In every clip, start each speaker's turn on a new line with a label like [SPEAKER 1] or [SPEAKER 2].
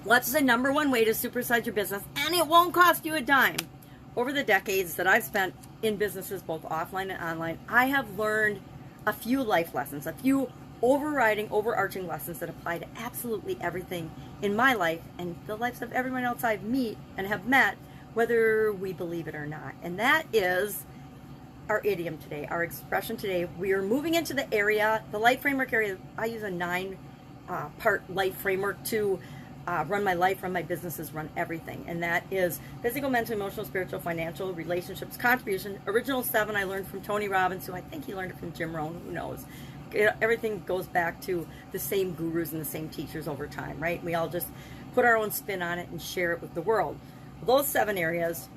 [SPEAKER 1] What's the number one way to supersize your business? And it won't cost you a dime. Over the decades that I've spent in businesses, both offline and online, I have learned a few life lessons, a few overarching lessons that apply to absolutely everything in my life and the lives of everyone else I've meet and have met, whether we believe it or not. And that is our idiom today, our expression today. We are moving into the area, the life framework area. I use a 9-part life framework to run my life, run my businesses, run everything. And that is physical, mental, emotional, spiritual, financial, relationships, contribution. Original 7 I learned from Tony Robbins, who I think he learned it from Jim Rohn, who knows. Everything goes back to the same gurus and the same teachers over time, right? We all just put our own spin on it and share it with the world. Those 7 areas,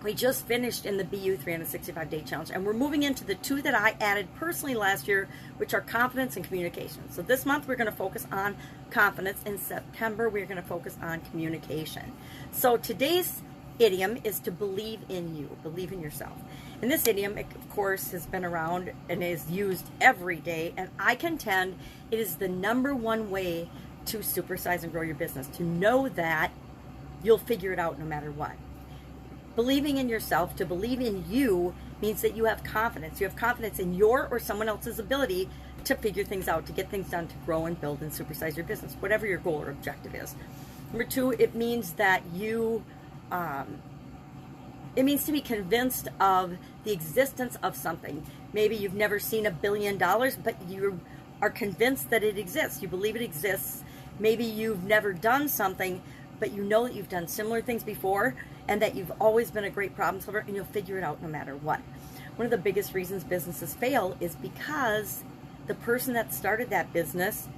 [SPEAKER 1] we just finished in the BU 365-day challenge, and we're moving into the 2 that I added personally last year, which are confidence and communication. So this month we're going to focus on confidence. In September we're going to focus on communication. So today's idiom is to believe in you, believe in yourself. And this idiom, of course, has been around and is used every day, and I contend it is the number one way to supersize and grow your business, to know that you'll figure it out no matter what. Believing in yourself, to believe in you, means that you have confidence. You have confidence in your or someone else's ability to figure things out, to get things done, to grow and build and supersize your business, whatever your goal or objective is. Number 2, it means that it means to be convinced of the existence of something. Maybe you've never seen $1 billion, but you are convinced that it exists. You believe it exists. Maybe you've never done something, but you know that you've done similar things before and that you've always been a great problem solver, and you'll figure it out no matter what. One of the biggest reasons businesses fail is because the person that started that business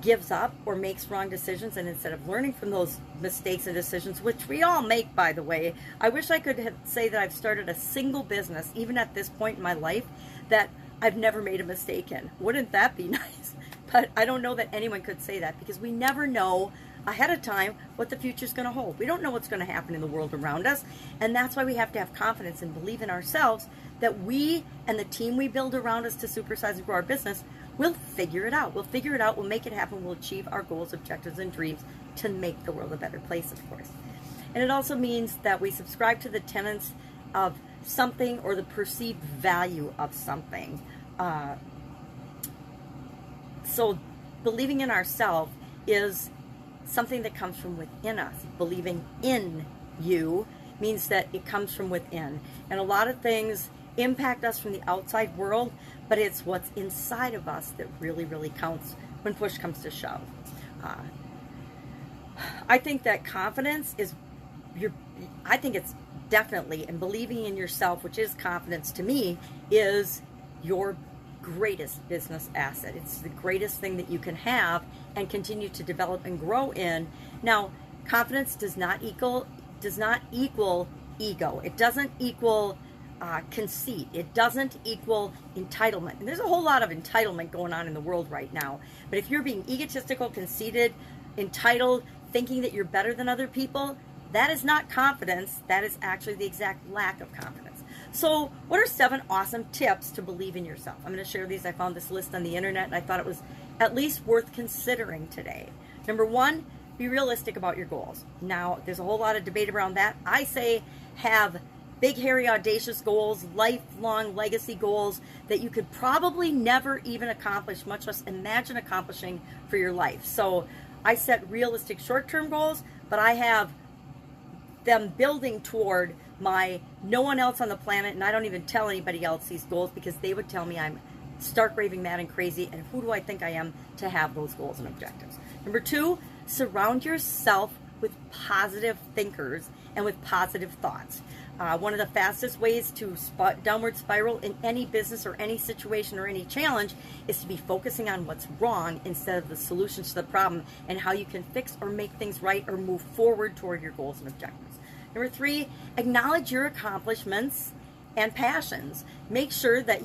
[SPEAKER 1] gives up or makes wrong decisions, and instead of learning from those mistakes and decisions, which we all make, by the way, I wish I could say that I've started a single business, even at this point in my life, that I've never made a mistake in. Wouldn't that be nice? But I don't know that anyone could say that, because we never know ahead of time what the future is going to hold. We don't know what's going to happen in the world around us, and that's why we have to have confidence and believe in ourselves that we and the team we build around us to supersize and grow our business will figure it out. We'll figure it out. We'll make it happen. We'll achieve our goals, objectives, and dreams to make the world a better place, of course. And it also means that we subscribe to the tenets of something or the perceived value of something. So believing in ourselves is something that comes from within us. Believing in you means that it comes from within. And a lot of things impact us from the outside world, but it's what's inside of us that really, really counts when push comes to shove. I think that confidence is I think it's definitely, and believing in yourself, which is confidence to me, is your greatest business asset. It's the greatest thing that you can have and continue to develop and grow in. Now, confidence does not equal ego. It doesn't equal conceit. It doesn't equal entitlement. And there's a whole lot of entitlement going on in the world right now. But if you're being egotistical, conceited, entitled, thinking that you're better than other people, that is not confidence. That is actually the exact lack of confidence. So what are 7 awesome tips to believe in yourself? I'm going to share these. I found this list on the internet, and I thought it was at least worth considering today. Number 1, be realistic about your goals. Now, there's a whole lot of debate around that. I say have big, hairy, audacious goals, lifelong legacy goals that you could probably never even accomplish, much less imagine accomplishing for your life. So I set realistic short-term goals, but I have them building toward my no one else on the planet, and I don't even tell anybody else these goals because they would tell me I'm stark raving mad and crazy, and who do I think I am to have those goals and objectives? Number 2, surround yourself with positive thinkers and with positive thoughts. One of the fastest ways to downward spiral in any business or any situation or any challenge is to be focusing on what's wrong instead of the solutions to the problem and how you can fix or make things right or move forward toward your goals and objectives. Number 3, acknowledge your accomplishments and passions. Make sure that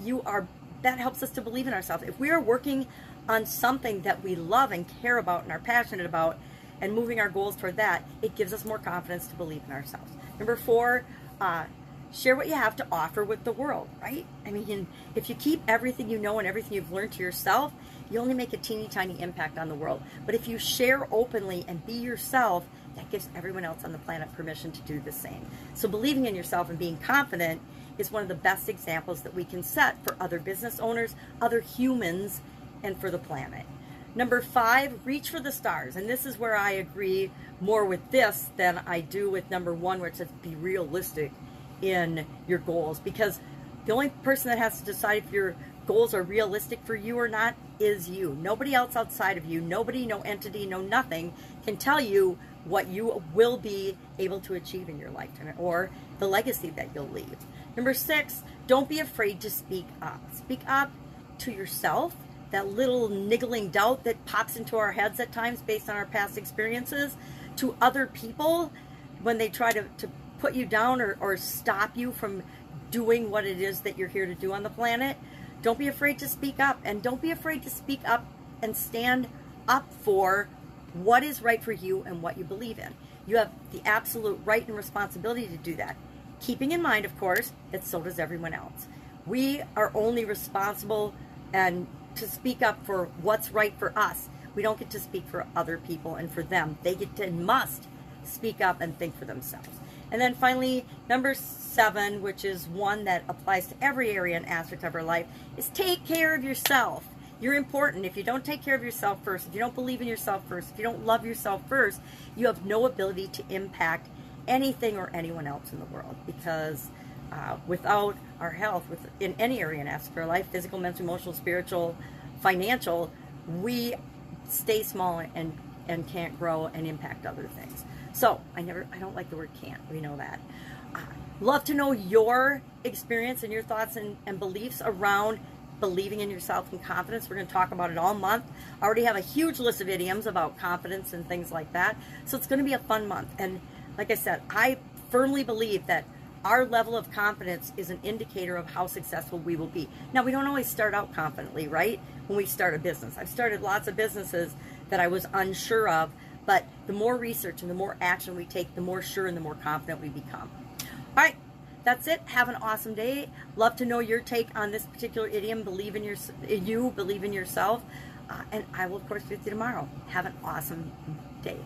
[SPEAKER 1] that helps us to believe in ourselves. If we are working on something that we love and care about and are passionate about and moving our goals toward that, it gives us more confidence to believe in ourselves. Number 4, share what you have to offer with the world, right? I mean, if you keep everything you know and everything you've learned to yourself, you only make a teeny tiny impact on the world. But if you share openly and be yourself, that gives everyone else on the planet permission to do the same. So believing in yourself and being confident is one of the best examples that we can set for other business owners, other humans, and for the planet. Number 5, reach for the stars. And this is where I agree more with this than I do with number 1, which is be realistic in your goals. Because the only person that has to decide if your goals are realistic for you or not is you. Nobody else outside of you, nobody, no entity, no nothing can tell you what you will be able to achieve in your lifetime or the legacy that you'll leave. Number 6, don't be afraid to speak up. Speak up to yourself. That little niggling doubt that pops into our heads at times based on our past experiences, to other people when they try to put you down or stop you from doing what it is that you're here to do on the planet. Don't be afraid to speak up, and don't be afraid to speak up and stand up for what is right for you and what you believe in. You have the absolute right and responsibility to do that. Keeping in mind, of course, that so does everyone else. We are only responsible and to speak up for what's right for us. We don't get to speak for other people and for them. They get to and must speak up and think for themselves. And then finally, number 7, which is one that applies to every area and aspect of our life, is take care of yourself. You're important. If you don't take care of yourself first, if you don't believe in yourself first, if you don't love yourself first, you have no ability to impact anything or anyone else in the world. Because without our health, in any area and aspect of our life, physical, mental, emotional, spiritual, financial, we stay small and can't grow and impact other things. So I don't like the word can't. We know that. Love to know your experience and your thoughts and beliefs around believing in yourself and confidence. We're going to talk about it all month. I already have a huge list of idioms about confidence and things like that. So it's going to be a fun month. And like I said, I firmly believe that our level of confidence is an indicator of how successful we will be. Now, we don't always start out confidently, right? When we start a business. I've started lots of businesses that I was unsure of, but the more research and the more action we take, the more sure and the more confident we become. All right, that's it. Have an awesome day. Love to know your take on this particular idiom. Believe in you, believe in yourself. And I will, of course, be with you tomorrow. Have an awesome day.